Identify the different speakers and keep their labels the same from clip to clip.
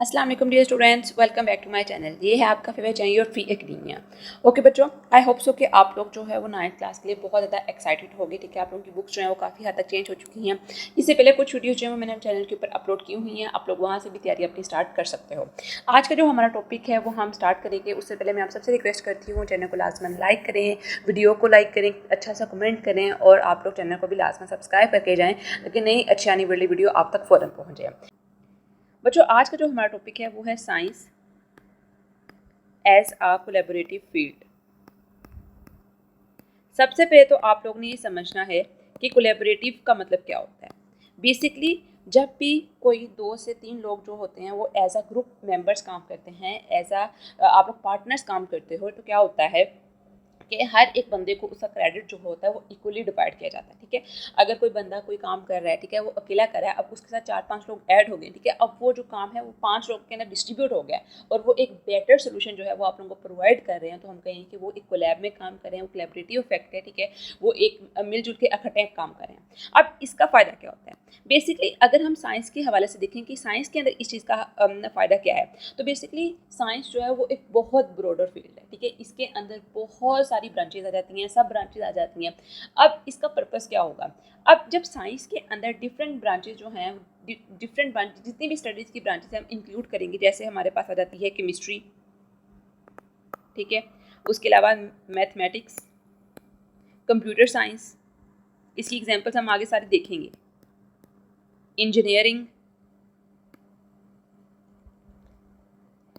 Speaker 1: अस्सलाम वालेकुम dear students, welcome back to my channel. ये है आपका favourite channel your free academia. Okay बच्चों, आई होप सो कि आप लोग जो है वो 9th क्लास के लिए बहुत ज़्यादा एक्साइटेड होगी। ठीक है, आप लोगों की बुक्स जो है वो काफ़ी हद तक चेंज हो चुकी हैं। इससे पहले कुछ वीडियोज़ जो है मैंने चैनल के ऊपर अपलोड की हुई हैं, आप लोग वहाँ से भी तैयारी अपनी स्टार्ट कर सकते हो। आज का जो हमारा टॉपिक है वो हम स्टार्ट करेंगे। उससे पहले मैं आप सबसे रिक्वेस्ट करती हूँ, चैनल को लाजमन लाइक करें, वीडियो को लाइक करें, अच्छा सा कमेंट करें और आप लोग चैनल को भी लाजमन सब्सक्राइब करके जाएँ ताकि नई अच्छी आने वाली वीडियो आप तक फ़ौरन पहुँच जाए। बच्चों, आज का जो हमारा टॉपिक है वो है science as a collaborative field. सबसे पहले तो आप लोग ने ये समझना है कि कोलैबोरेटिव का मतलब क्या होता है। बेसिकली जब भी कोई 2 से 3 लोग जो होते हैं वो एज अ ग्रुप मेंबर्स काम करते हैं, एज अ आप लोग पार्टनर्स काम करते हो, तो क्या होता है कि हर एक बंदे को उसका क्रेडिट जो होता है वो इक्वली डिवाइड किया जाता है। ठीक है, अगर कोई बंदा कोई काम कर रहा है, ठीक है, वो अकेला कर रहा है, अब उसके साथ 4-5 लोग ऐड हो गए, ठीक है, अब वो जो काम है वो 5 लोग के अंदर डिस्ट्रीब्यूट हो गया और वो एक बेटर सोल्यूशन जो है वो आप लोगों को प्रोवाइड कर रहे हैं, तो हम कहें कि वो एक कोलैब में काम कर रहे हैं, वो कोलैबोरेटिव इफेक्ट है। ठीक है, वो एक मिलजुल के इकट्ठे काम कर रहे हैं। अब इसका फ़ायदा क्या होता है? बेसिकली अगर हम साइंस के हवाले से देखें कि साइंस के अंदर इस चीज़ का फ़ायदा क्या है, तो बेसिकली साइंस जो है वो एक बहुत ब्रॉडर फील्ड है। ठीक है, इसके अंदर बहुत सारी ब्रांचेज आ जाती हैं, सब ब्रांचेज आ जाती हैं। अब इसका पर्पस क्या होगा? अब जब साइंस के अंदर डिफरेंट ब्रांचेज जो हैं, डिफरेंट ब्रांच जितनी भी स्टडीज़ की ब्रांचेज हम इंक्लूड करेंगे, जैसे हमारे पास आ जाती है केमिस्ट्री, ठीक है, उसके अलावा मैथमेटिक्स, कंप्यूटर साइंस, इसकी एग्जांपल्स हम आगे सारी देखेंगे, इंजीनियरिंग,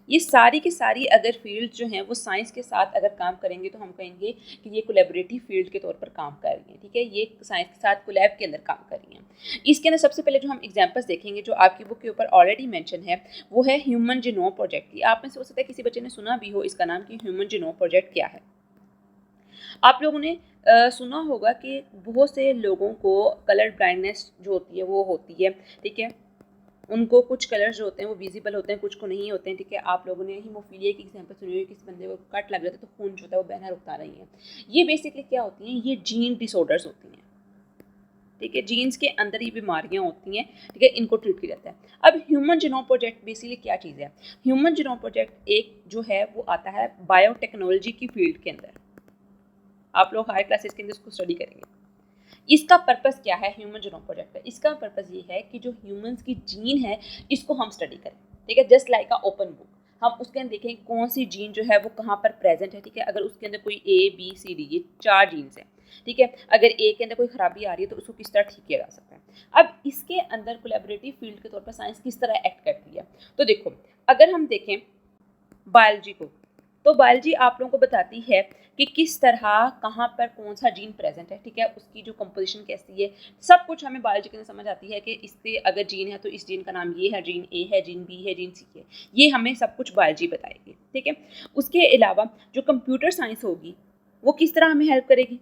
Speaker 1: ये सारी की सारी अगर फील्ड जो हैं वो साइंस के साथ अगर काम करेंगे तो हम कहेंगे कि ये कोलैबोरेटिव फील्ड के तौर पर काम कर रही हैं। ठीक है, ये साइंस के साथ कोलैब के अंदर काम कर रही हैं। इसके अंदर सबसे पहले जो हम एग्जांपल्स देखेंगे जो आपकी बुक के ऊपर ऑलरेडी मेंशन है वो है ह्यूमन जीनोम प्रोजेक्ट की। आप में से हो सकता है किसी बच्चे ने सुना भी हो इसका नाम कि ह्यूमन जीनोम प्रोजेक्ट क्या है। आप लोगों ने सुना होगा कि बहुत से लोगों को कलर ब्लाइंडनेस जो होती है वो होती है। ठीक है, उनको कुछ कलर्स जो होते हैं वो विजिबल होते हैं, कुछ को नहीं होते हैं। ठीक है, आप लोगों ने हीमोफीलिया की एग्जांपल सुनी होगी, किसी बंदे को कट लग जाता है तो खून जो होता है वो बहना रुकता नहीं है। ये बेसिकली क्या होती हैं? ये जीन डिसऑर्डर्स होती हैं। ठीक है, जीन्स के अंदर ये बीमारियां होती हैं। ठीक है, इनको ट्रीट किया जाता है। अब ह्यूमन जीनोम प्रोजेक्ट बेसिकली क्या चीज़ है? ह्यूमन जीनोम प्रोजेक्ट एक जो है वो आता है बायोटेक्नोलॉजी की फील्ड के अंदर। आप लोग हायर क्लासेस के अंदर इसको स्टडी करेंगे। इसका पर्पस क्या है ह्यूमन जीनोम प्रोजेक्ट का? इसका पर्पस ये है कि जो ह्यूमंस की जीन है इसको हम स्टडी करें। ठीक है, just like a open book हम उसके अंदर देखें कौन सी जीन जो है वो कहाँ पर प्रेजेंट है। ठीक है, अगर उसके अंदर कोई A B C D ये 4 जीन्स हैं, ठीक है, अगर ए के अंदर कोई खराबी आ रही है तो उसको किस तरह ठीक किया जा सकता है। अब इसके अंदर कोलैबोरेटिव फील्ड के तौर पर साइंस किस तरह एक्ट करती है, तो देखो अगर हम देखें बायोलॉजी को, तो बायोलॉजी आप लोगों को बताती है कि किस तरह कहाँ पर कौन सा जीन प्रेजेंट है। ठीक है, उसकी जो कंपोजिशन कैसी है, सब कुछ हमें बायोलॉजी के अंदर समझ आती है कि इससे अगर जीन है तो इस जीन का नाम ये है, जीन ए है, जीन बी है, जीन सी है। ये हमें सब कुछ बायोलॉजी बताएगी। ठीक है, उसके अलावा जो कंप्यूटर साइंस होगी वो किस तरह हमें हेल्प करेगी?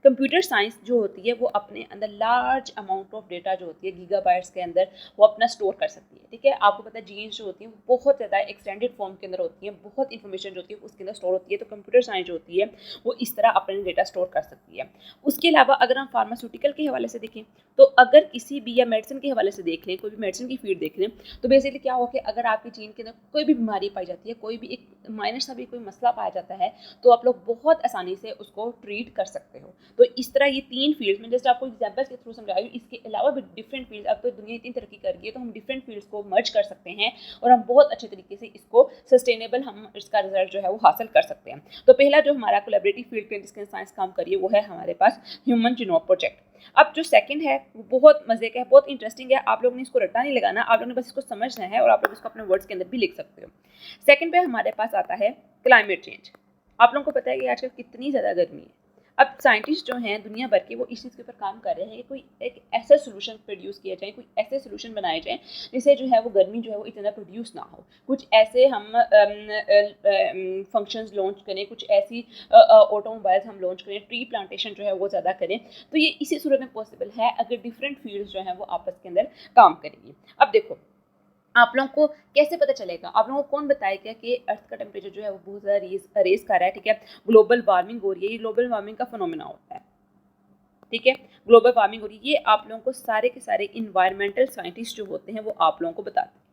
Speaker 1: कंप्यूटर साइंस जो होती है वो अपने अंदर लार्ज अमाउंट ऑफ डेटा जो होती है गीगाबाइट्स के अंदर वो अपना स्टोर कर सकती है। ठीक है, आपको पता है जीन्स जो होती हैं वो बहुत ज़्यादा एक्सटेंडेड फॉर्म के अंदर होती हैं, बहुत इंफॉर्मेशन जो होती है उसके अंदर स्टोर होती है। तो कंप्यूटर साइंस जो होती है वो इस तरह अपने डेटा स्टोर कर सकती है। उसके अलावा अगर हम फार्मास्यूटिकल के हवाले से देखें, तो अगर किसी भी या मेडिसिन के हवाले से देख लें, कोई भी मेडिसिन की फील्ड देख लें, तो बेसिकली क्या हो कि अगर आपकी जीन के अंदर कोई भी बीमारी पाई जाती है, कोई भी एक माइनर सा भी कोई मसला पाया जाता है, तो आप लोग बहुत आसानी से उसको ट्रीट कर सकते हो। तो इस तरह ये 3 फील्ड्स में जस्ट आपको एग्जांपल्स के थ्रू समझा रही हूँ। इसके अलावा भी डिफरेंट फील्ड्स, अब तो दुनिया इतनी तरक्की कर गई है तो हम डिफरेंट फील्ड्स को मर्ज कर सकते हैं और हम बहुत अच्छे तरीके से इसको सस्टेनेबल हम इसका रिजल्ट जो है वो हासिल कर सकते हैं। तो पहला जो हमारा कोलैबोरेटिव फील्ड पे जिसके साइंस काम करिए वो है हमारे पास ह्यूमन जीनोम प्रोजेक्ट। अब जो सेकंड है वो बहुत मजे का है, बहुत इंटरेस्टिंग है। आप लोगों ने इसको रट्टा नहीं लगाना, आप लोगों ने बस इसको समझना है और आप लोग इसको अपने वर्ड्स के अंदर भी लिख सकते हो। सेकंड पे हमारे पास आता है क्लाइमेट चेंज। आप लोगों को पता है कि आजकल कितनी ज़्यादा गर्मी है। अब साइंटिस्ट जो हैं दुनिया भर के वो इस चीज़ के ऊपर काम कर रहे हैं कि कोई एक ऐसा सोल्यूशन प्रोड्यूस किया जाए, कोई ऐसे सोल्यूशन बनाए जाए जिससे जो है वो गर्मी जो है वो इतना प्रोड्यूस ना हो। कुछ ऐसे हम फंक्शंस लॉन्च करें, कुछ ऐसी ऑटोमोबाइल्स हम लॉन्च करें, ट्री प्लांटेशन जो है वो ज़्यादा करें। तो ये इसी सूरत में पॉसिबल है अगर डिफरेंट फील्ड्स जो हैं वो आपस के अंदर काम करेंगी। अब देखो आप लोगों को कैसे पता चलेगा? आप लोगों को कौन बताएगा कि अर्थ का टेम्परेचर जो है वो बहुत ज़्यादा रेस कर रहा है? ठीक है, ग्लोबल वार्मिंग हो रही है, ये ग्लोबल वार्मिंग का फिनोमेना होता है। ठीक है, ग्लोबल वार्मिंग हो रही है, ये आप लोगों को सारे के सारे इन्वायरमेंटल साइंटिस्ट जो होते हैं वो आप लोगों को बताते हैं।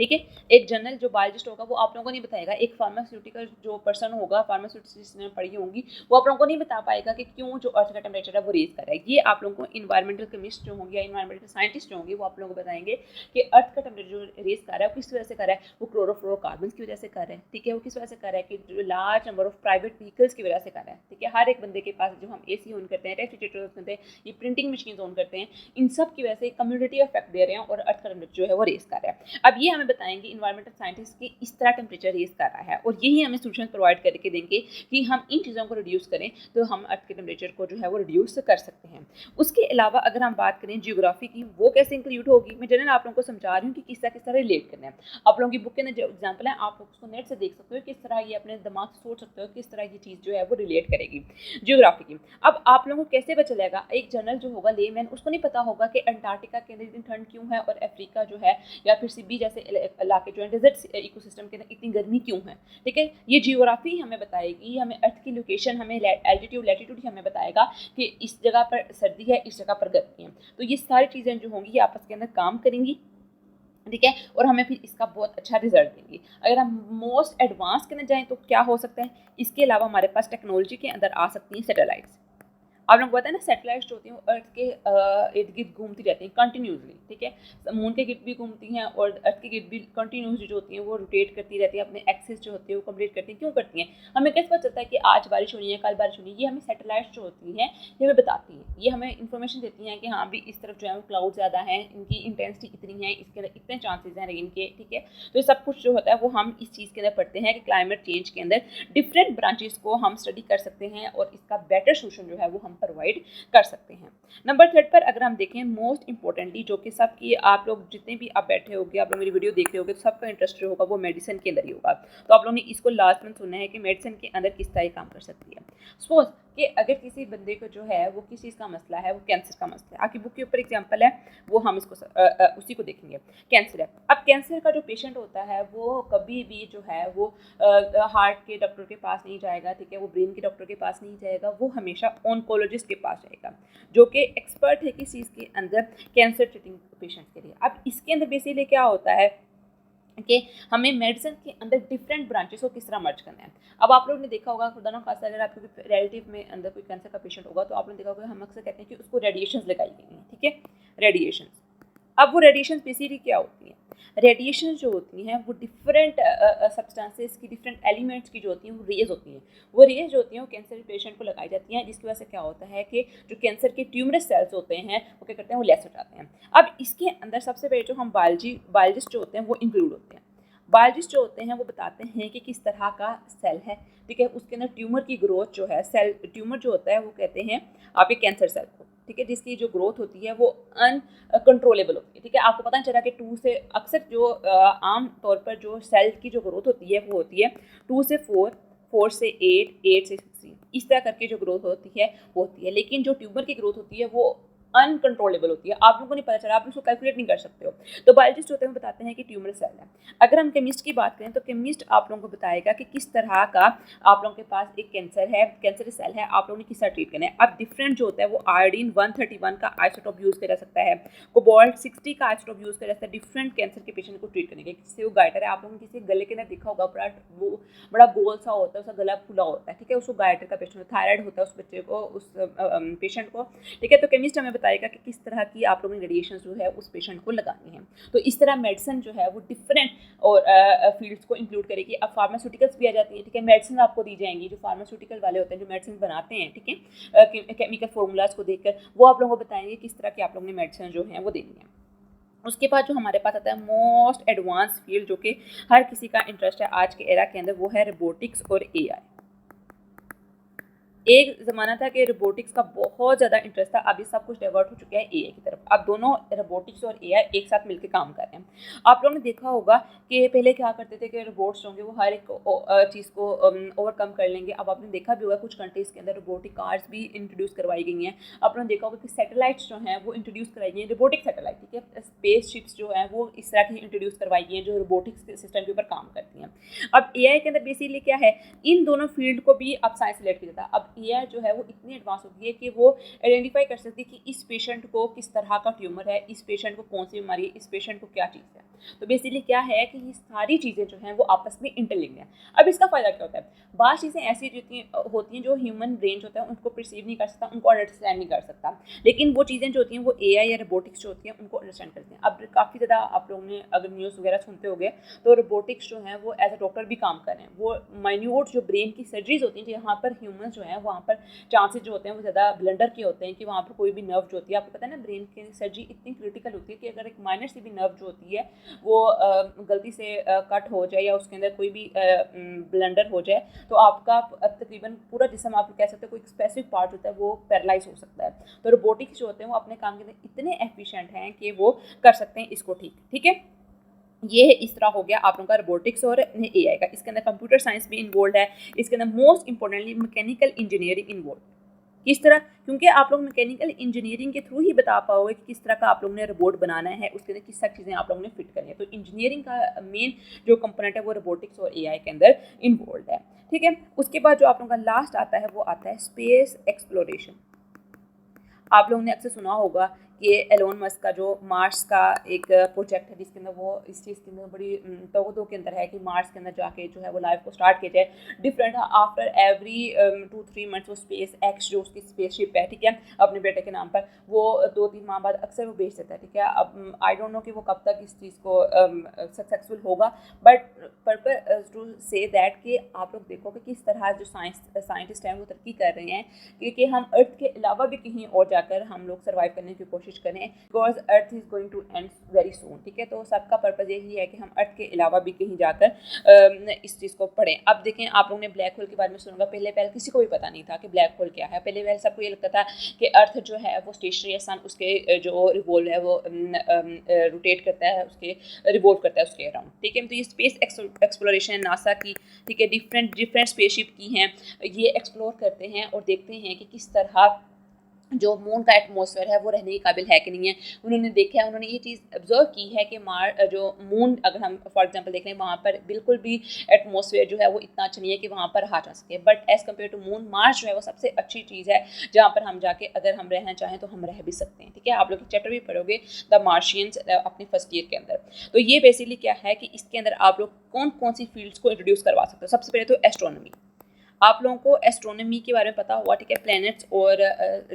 Speaker 1: ठीक है। एक जनरल जो बायोलॉजिस्ट होगा वो आप लोगों को नहीं बताएगा, एक फार्मास्यूटिकल जो पर्सन होगा, फार्मास्यूटिक्स जिसने पढ़ी होंगी, वो आप लोगों को नहीं बता पाएगा कि क्यों जो अर्थ का टेम्परेचर है वो रेज कर रहा है। ये आप लोगों को इन्वायरमेंटल केमिस्ट जो होंगे या इन्वायरमेंटल साइंटिस्ट जो होंगे वो आप लोगों को बताएंगे कि अर्थ का टेम्परेचर जो रेज कर रहा है वो किस वजह से कर रहा है। वो क्लोरोफ्लोरोकार्बन की वजह से कर रहा है, ठीक है। वो किस वजह से कर रहा है कि जो large number of private vehicles की वजह से कर रहा है, ठीक है। हर एक बंदे के पास जो हम AC ऑन करते हैं, रेफ्रिजरेटर ऑन करते हैं, ये प्रिंटिंग मशीन ऑन करते हैं, इन सब की वजह से कम्युनिटी इफेक्ट दे रहे हैं और अर्थ का टेम्परेचर जो है वो रेज कर रहा है। अब ये हमें बताएंगे इन्वायरमेंटल साइंटिस्ट कि इस तरह टेम्परेचर रेज कर रहा है, और यही हमें सोल्यूशन प्रोवाइड करके देंगे कि हम इन चीज़ों को रिड्यूस करें तो हम अर्थ के टेम्परेचर को जो है वो रिड्यूस कर सकते हैं। उसके अलावा अगर हम बात करें जियोग्राफी की, वो कैसे इंक्लूड होगी, मैं जनरल आप लोगों को समझा रही हूँ कि किस तरह रिलेट करना है। आप लोगों की बुक के अंदर जो एग्जाम्पल है आप उसको नेट से देख सकते हो, किस तरह ये अपने दिमाग से सोच सकते हो किस तरह ये चीज़ जो है वो रिलेट करेगी जियोग्राफी की। अब आप लोगों को कैसे पता चलेगा, एक जनरल जो होगा लेमैन उसको नहीं पता होगा कि अंटार्कटिका के अंदर इतनी ठंड क्यों है और अफ्रीका जो है या फिर सिबी जैसे इलाके जो है डेजर्ट इकोसिस्टम के अंदर इतनी गर्मी क्यों है, ठीक है। ये जियोग्राफी हमें बताएगी, हमें अर्थ की लोकेशन, हमें एल्टीट्यूड लैटिट्यूड हमें बताएगा कि इस जगह पर सर्दी है, इस जगह पर गर्मी है। तो ये सारी चीज़ें जो होंगी ये आपस के अंदर काम करेंगी, ठीक है, और हमें फिर इसका बहुत अच्छा रिजल्ट देंगी। अगर हम मोस्ट एडवांस करने जाएं तो क्या हो सकता है, इसके अलावा हमारे पास टेक्नोलॉजी के अंदर आ सकती हैं सैटेलाइट्स। आप लोग पता है ना सैटेलाइट्स जो होती हैं वो अर्थ के इर्द गिर्द घूमती रहती हैं कंटिन्यूसली, ठीक है। मून के गिर्द भी घूमती हैं और अर्थ के गिर्द भी कंटिन्यूसली जो होती हैं वो रोटेट करती रहती है, अपने एक्सिस जो होती है वो कंप्लीट करती हैं। क्यों करती हैं, हमें कैसे पता चलता है कि आज बारिश होनी है, कल बारिश होनी है, ये हमें सैटेलाइट्स जो होती हैं ये हमें बताती हैं, ये हमें इन्फॉर्मेशन देती हैं कि हाँ भी इस तरफ जो है वो क्लाउड ज़्यादा है, इनकी इंटेंसिटी इतनी है, इसके अंदर इतने चांसेज हैं रेन के, ठीक है। तो ये सब कुछ जो होता है वो हम इस चीज़ के अंदर पढ़ते हैं कि क्लाइमेट चेंज के अंदर डिफरेंट ब्रांचेस को हम स्टडी कर सकते हैं और इसका बेटर सोल्यूशन जो है वो हम प्रोवाइड कर सकते हैं। नंबर 3 पर अगर हम देखें मोस्ट इंपॉर्टेंटली जो कि सबकी आप लोग जितने भी आप बैठे होंगे, आप लोग मेरी वीडियो देख रहे होंगे तो सबका इंटरेस्ट जो होगा वो मेडिसिन के अंदर ही होगा। तो आप लोगों ने इसको लास्ट में सुनना है कि मेडिसिन के अंदर किस तरह काम कर सकती है। सपोज कि अगर किसी बंदे को जो है वो किस चीज़ का मसला है, वो कैंसर का मसला है, आपकी बुक के ऊपर एग्जाम्पल है वो हम इसको उसी को देखेंगे। कैंसर है, अब कैंसर का जो पेशेंट होता है वो कभी भी जो है वो हार्ट के डॉक्टर के पास नहीं जाएगा, ठीक है, वो ब्रेन के डॉक्टर के पास नहीं जाएगा, वो हमेशा ऑन्कोलॉजिस्ट के पास जाएगा जो कि एक्सपर्ट है किस चीज़ के अंदर, कैंसर ट्रीटिंग पेशेंट के लिए। अब इसके अंदर बेसिकली क्या होता है कि हमें मेडिसिन के अंदर डिफरेंट ब्रांचेस को किस तरह मर्ज करना है। अब आप लोगों ने देखा होगा खुदा ना खासा अगर आपके रिलेटिव में अंदर कोई कैंसर का पेशेंट होगा तो आपने देखा होगा हम अक्सर कहते हैं कि उसको रेडिएशंस लगाई गई हैं, ठीक है, रेडिएशंस। अब वो रेडिएशन बेसिकली क्या होती हैं, रेडिएशन जो होती हैं वो डिफरेंट सब्सटेंसेस की, डिफरेंट एलिमेंट्स की जो होती हैं वो रेज होती हैं। वो रेज जो होती हैं वो कैंसर पेशेंट को लगाई जाती हैं, जिसकी वजह से क्या होता है कि जो कैंसर के ट्यूमरस सेल्स होते हैं वो क्या करते हैं, वो लेस हो जाते हैं। अब इसके अंदर सबसे पहले जो हम बायोलॉजिस्ट जो होते हैं वो इंक्लूड होते हैं। बायोलॉजिस्ट जो होते हैं वो बताते हैं कि किस तरह का सेल है, ठीक है, उसके अंदर ट्यूमर की ग्रोथ जो है, सेल ट्यूमर जो होता है वो कहते हैं आपके कैंसर सेल को, ठीक है, जिसकी जो ग्रोथ होती है वो अनकंट्रोलेबल होती है, ठीक है। आपको पता नहीं चला कि 2 से अक्सर जो आम तौर पर जो सेल की जो ग्रोथ होती है वो होती है 2 से 4, 4 से 8, 8 से 16, इस तरह करके जो ग्रोथ होती है वो होती है। लेकिन जो ट्यूमर की ग्रोथ होती है वो अनकंट्रोलेबल होती है, आप लोगों को नहीं पता चला, आप उसको कैलकुलेट नहीं कर सकते हो। तो बायोलॉजिस्ट होते हैं बताते हैं कि ट्यूमर सेल है। अगर हम केमिस्ट की बात करें तो केमिस्ट आप लोगों को बताएगा कि किस तरह का आप लोगों के पास एक कैंसर है, कैंसर सेल है, आप लोगों ने किस तरह ट्रीट करना है। अब डिफरेंट जो होता है वो आयोडीन 131 का आइसोटोप यूज़ किया जा सकता है, कोबाल्ट 60 का आइसोटोप यूज़ किया जा सकता है डिफरेंट कैंसर के पेशेंट को ट्रीट करने के। जिससे वो गाइटर है, आप लोगों ने किसी गले के अंदर देखा होगा वो बड़ा गोल सा होता है, उसका गला फूला होता है, ठीक है, उसको गाइटर का पेशेंट, थायराइड होता है उस बच्चे को, उस पेशेंट को, ठीक है। तो केमिस्ट हमें बताएगा कि किस तरह की आप लोगों ने रेडिएशन जो है उस पेशेंट को लगानी है। तो इस तरह मेडिसिन जो है वो डिफरेंट और फील्ड्स को इंक्लूड करेगी। अब फार्मास्यूटिकल्स भी आ जाती है, ठीक है, मेडिसिन आपको दी जाएंगी, जो फार्मास्यूटिकल वाले होते हैं जो मेडिसिन बनाते हैं, ठीक है, केमिकल फार्मूलाज को देखकर वो आप लोगों को बताएंगे किस तरह की आप लोगों ने मेडिसिन जो है वो देनी है। उसके बाद जो हमारे पास आता है मोस्ट एडवांस फील्ड जो कि हर किसी का इंटरेस्ट है आज के एरा के अंदर, वो है रोबोटिक्स और AI। एक ज़माना था कि रोबोटिक्स का बहुत ज़्यादा इंटरेस्ट था, अभी सब कुछ डाइवर्ट हो चुका है AI की तरफ। अब दोनों रोबोटिक्स और AI एक साथ मिलकर काम कर रहे हैं। आप लोगों ने देखा होगा कि पहले क्या करते थे कि रोबोट्स होंगे वो हर एक चीज़ को ओवरकम कर लेंगे। अब आपने देखा भी होगा कुछ कंट्रीज़ के अंदर रोबोटिक कार्स भी इंट्रोड्यूस करवाई गई हैं। आपने देखा होगा कि सैटेलाइट्स जो हैं वो इंट्रोड्यूस कराई गई हैं, रोबोटिक सैटेलाइट, ठीक है, स्पेस शिप्स जो हैं वो इस तरह की इंट्रोड्यूस करवाई गई हैं जो रोबोटिक्स सिस्टम के ऊपर काम करती हैं। अब AI के अंदर बेसिकली क्या है, इन दोनों फील्ड को भी अब साइंस रिलेट किया जाता है। अब AI जो है वो इतनी एडवांस हो गई है कि वो आइडेंटिफाई कर सकती है कि इस पेशेंट को किस तरह का ट्यूमर है, इस पेशेंट को कौन सी बीमारी है, इस पेशेंट को क्या चीज़ है। तो बेसिकली क्या है कि ये सारी चीज़ें जो हैं वो आपस में इंटरलिंक्ड हैं। अब इसका फ़ायदा क्या होता है, बात चीज़ें ऐसी होती हैं जो ह्यूमन ब्रेन जो होता है उनको परसीव नहीं कर सकता, उनको अंडरस्टैंड नहीं कर सकता, लेकिन वो चीज़ें जो होती हैं वो AI या रोबोटिक्स जो होती हैं उनको अंडरस्टैंड करती हैं। अब काफ़ी ज़्यादा आप लोगों ने अगर न्यूज़ वगैरह सुनते हो गए तो रोबोटिक्स जो हैं वो एज अ डॉक्टर भी काम कर रहे हैं। वो माइन्यूट जो ब्रेन की सर्जरीज होती हैं जहाँ पर ह्यूमन जो हैं वहाँ पर चांसेस जो होते हैं वो ज़्यादा ब्लंडर के होते हैं कि वहाँ पर कोई भी नर्व जो होती है, आपको पता है ना ब्रेन की सर्जरी इतनी क्रिटिकल होती है कि अगर एक माइनर सी भी नर्व जो होती है वो गलती से कट हो जाए या उसके अंदर कोई भी ब्लंडर हो जाए तो आपका तकरीबन पूरा जिस्म आप कह सकते हो कोई स्पेसिफिक पार्ट होता है वो पैरालाइज हो सकता है। तो रोबोटिक्स जो होते हैं वो अपने काम के अंदर इतने एफिशिएंट हैं कि वो कर सकते हैं इसको ठीक है। ये इस तरह हो गया आप लोगों का रोबोटिक्स और AI का। इसके अंदर कंप्यूटर साइंस भी इन्वॉल्व है, इसके अंदर most importantly mechanical engineering involve. किस तरह, क्योंकि आप लोग मैकेनिकल इंजीनियरिंग के थ्रू ही बता पाओगे कि किस तरह का आप लोगों ने रोबोट बनाना है, उसके अंदर किस तरह चीज़ें आप लोगों ने फिट करनी है। तो इंजीनियरिंग का मेन जो कंपोनेंट है वो रोबोटिक्स और AI के अंदर इन्वॉल्व है, ठीक है। उसके बाद जो आप लोगों का लास्ट आता है वो आता है स्पेस एक्सप्लोरेशन। आप लोगों ने अक्सर सुना होगा कि एलोन मस्क का जो मार्स का एक प्रोजेक्ट है जिसके अंदर वो इस चीज़ के अंदर बड़ी तवज्जो के अंदर है कि मार्स के अंदर जाके जो है वो लाइफ को स्टार्ट किया जाए। डिफरेंट आफ्टर एवरी 2-3 मंथ्स वो स्पेस एक्स जो उसकी स्पेसशिप है, ठीक है, अपने बेटे के नाम पर, वो 2-3 माह बाद अक्सर वो भेज देता है, ठीक है। अब आई डोंट नो कि वो कब तक इस चीज़ को सक्सेसफुल होगा, but purpose to say that कि आप लोग देखो कि किस तरह जो साइंटिस्ट हैं वो तरक्की कर रहे हैं क्योंकि हम अर्थ के अलावा भी कहीं और जाकर हम लोग सर्वाइव करने की कोशिश करें, because earth is going to end very soon, ठीक है। तो सबका पर्पज़ यही है कि हम अर्थ के अलावा भी कहीं जाकर इस चीज़ को पढ़ें। अब देखें, आप लोगों ने ब्लैक होल के बारे में सुना, पहले किसी को भी पता नहीं था कि ब्लैक होल क्या है। पहले सबको ये लगता था कि अर्थ जो है वो स्टेशनरी है, सन उसके जो रिवॉल्व है वो रोटेट करता है, उसके रिवॉल्व करता है उसके अराउंड, ठीक है। तो ये स्पेस एक्सप्लोरेशन नासा की, ठीक है, डिफरेंट स्पेसशिप की हैं, ये एक्सप्लोर करते हैं और देखते हैं कि किस तरह जो मून का एटमॉस्फेयर है वो रहने के काबिल है कि नहीं है। उन्होंने देखा है, उन्होंने ये चीज़ ऑब्जर्व की है कि जो मून अगर हम फॉर एग्जांपल देख लें वहाँ पर बिल्कुल भी एटमॉस्फेयर जो है वो इतना अच्छा नहीं है कि वहाँ पर रहा जा सके, but as compare to moon, Mars जो है वो सबसे अच्छी चीज़ है जहाँ पर हम जाके अगर हम रहना चाहें तो हम रह भी सकते हैं, ठीक है। आप लोग चैप्टर भी पढ़ोगे द मार्शियंस अपनी फर्स्ट ईयर के अंदर। तो ये बेसिकली क्या है कि इसके अंदर आप लोग कौन कौन सी फील्ड्स को इंट्रोड्यूस करवा सकते हो। सबसे पहले तो एस्ट्रोनॉमी, आप लोगों को एस्ट्रोनॉमी के बारे में पता हुआ, ठीक है। प्लैनेट्स और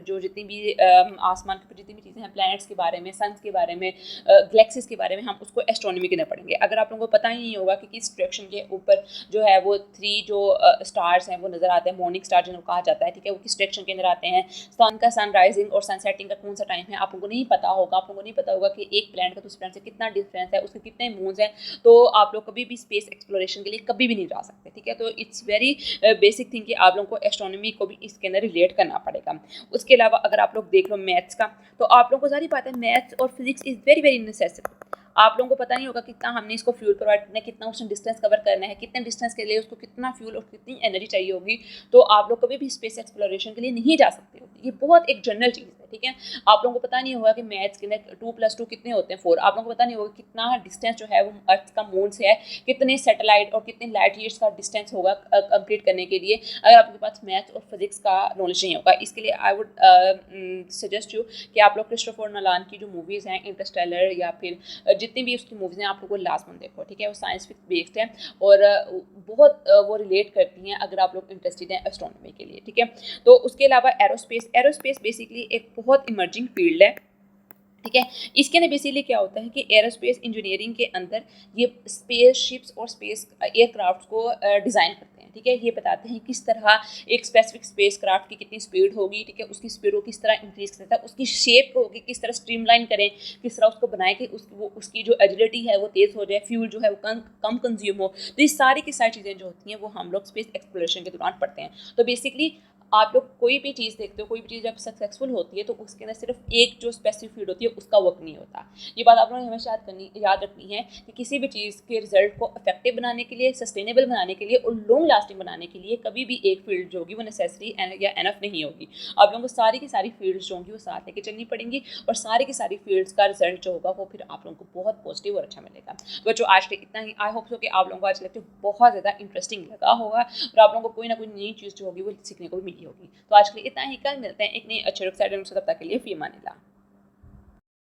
Speaker 1: जो जितनी भी आसमान के जितनी भी चीज़ें हैं, प्लैनेट्स के बारे में, सन्स के बारे में, गैलेक्सीज के बारे में, हम उसको एस्ट्रोनॉमी के अंदर पढ़ेंगे। अगर आप लोगों को पता ही नहीं होगा कि किस डायरेक्शन के ऊपर जो है वो 3 जो स्टार्स हैं वो नज़र आते हैं, मॉर्निंग स्टार जिनको कहा जाता है, ठीक है, वो किस डायरेक्शन के अंदर आते हैं, सन का सन राइजिंग और सन सेटिंग का कौन सा टाइम है, आप लोगों को नहीं पता होगा। आप लोगों को नहीं पता होगा कि एक प्लैनेट का दूसरे प्लैनेट से कितना डिफरेंस है, उसके कितने मून्स हैं, तो आप लोग कभी भी स्पेस एक्सप्लोरेशन के लिए कभी भी नहीं जा सकते, ठीक है। तो इट्स वेरी बेसिक थिंग कि आप लोगों को एस्ट्रोनॉमी को भी इसके अंदर रिलेट करना पड़ेगा। उसके अलावा अगर आप लोग देख लो मैथ्स का, तो आप लोगों को सारी बात है, मैथ्स और physics is very very necessary. आप लोगों को पता नहीं होगा कितना हमने इसको फ्यूल प्रोवाइड करना है, कितना उसने डिस्टेंस कवर करना है, कितने डिस्टेंस के लिए उसको कितना फ्यूल और कितनी एनर्जी चाहिए होगी, तो आप लोग कभी भी स्पेस एक्सप्लोरेशन के लिए नहीं जा सकते हो। ये बहुत एक जनरल चीज़ है, ठीक है। आप लोगों को पता नहीं होगा कि मैथ्स के अंदर 2+2 कितने होते हैं 4। आप लोगों को पता नहीं होगा कितना डिस्टेंस जो है वो अर्थ का मून से है, कितने सैटेलाइट और कितने लाइट ईयर्स का डिस्टेंस होगा कंप्लीट करने के लिए, अगर आपके पास मैथ्स और फिजिक्स का नॉलेज नहीं होगा। इसके लिए आई वुड सजेस्ट यू कि आप लोग क्रिस्टोफर नोलान की जो मूवीज़ हैं, इंटरस्टेलर या फिर जितनी भी उसकी मूवीज़ हैं, आप लोगों को लास्ट में देखो, ठीक है। वो साइंस फिक्स बेस्ड है और बहुत वो रिलेट करती हैं अगर आप लोग इंटरेस्टेड हैं एस्ट्रोनॉमी के लिए, ठीक है। तो उसके अलावा एरोस्पेस बेसिकली एक बहुत इमर्जिंग फील्ड है, ठीक है। इसके अंदर बेसिकली क्या होता है कि एरोस्पेस इंजीनियरिंग के अंदर ये स्पेस शिप्स और स्पेस एयरक्राफ्ट को डिज़ाइन करते हैं, ठीक है। ये बताते हैं किस तरह एक स्पेसिफिक स्पेस क्राफ्ट की कितनी स्पीड होगी, ठीक है, उसकी स्पीड को किस तरह इंक्रीज करता है, उसकी शेप को होगी किस तरह स्ट्रीमलाइन करें, किस तरह उसको बनाए कि उसकी जो एजिलिटी है वो तेज़ हो जाए, फ्यूल जो है वो कम कंज्यूम हो। तो ये सारी की सारी चीज़ें जो होती हैं वो हम लोग स्पेस एक्सप्लोरेशन के दौरान पढ़ते हैं। तो बेसिकली आप लोग कोई भी चीज़ देखते हो, कोई भी चीज़ जब सक्सेसफुल होती है तो उसके अंदर सिर्फ एक जो स्पेसिफिक फील्ड होती है उसका वर्क नहीं होता। ये बात आप लोगों ने हमेशा याद रखनी है कि किसी भी चीज़ के रिजल्ट को इफेक्टिव बनाने के लिए, सस्टेनेबल बनाने के लिए और लॉन्ग लास्टिंग बनाने के लिए कभी भी एक फील्ड जो होगी वो नेसेसरी या एनफ नहीं होगी। आप लोगों को सारी की सारी फील्ड्स जो होंगी वो साथ लेके चलनी पड़ेंगी और सारी की सारी फील्ड्स का रिजल्ट जो होगा वो फिर आप लोगों को बहुत पॉजिटिव और अच्छा मिलेगा। तो जो आज तक इतना ही, आई होप सो कि आप लोगों को आज लेक्चर बहुत ज़्यादा इंटरेस्टिंग लगा होगा और आप लोगों को कोई ना कोई नई चीज़ जो होगी वो सीखने को भी यही होगी। तो आज के लिए इतना ही, कल मिलते हैं एक नई अच्छे रुख से, तब तक के लिए फी अमान अल्लाह।